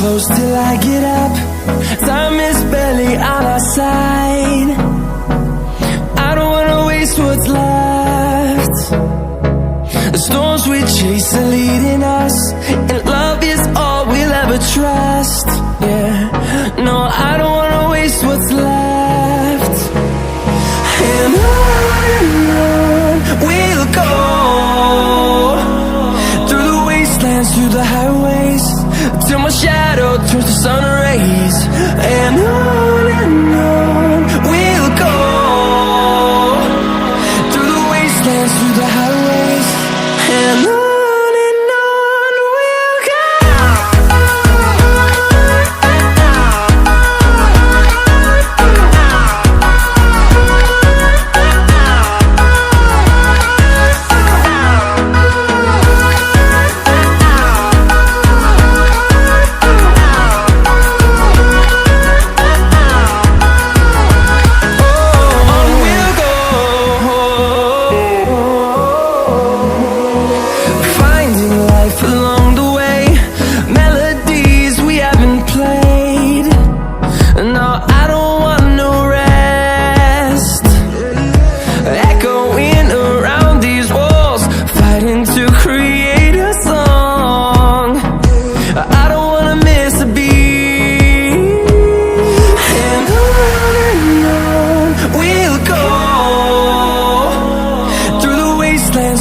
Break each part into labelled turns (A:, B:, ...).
A: close till I get up. Time is barely on our side. I don't wanna waste what's left. The storms we chase are leading us, and love is all we'll ever trust. Yeah, no, I don't wanna waste what's left. And on we'll go, through the wastelands, through the highways, till my shadow turns to sun rays. And on we'll go, through the wastelands, through the highways, and on we'll go.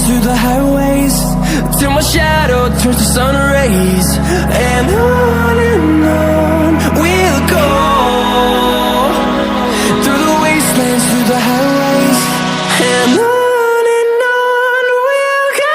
A: Through the highways, till my shadow turns to sun rays. And on we'll go, through the wastelands, through the highways, and on we'll go.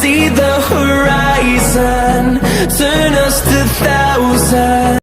A: See the horizon, turn us to thousands.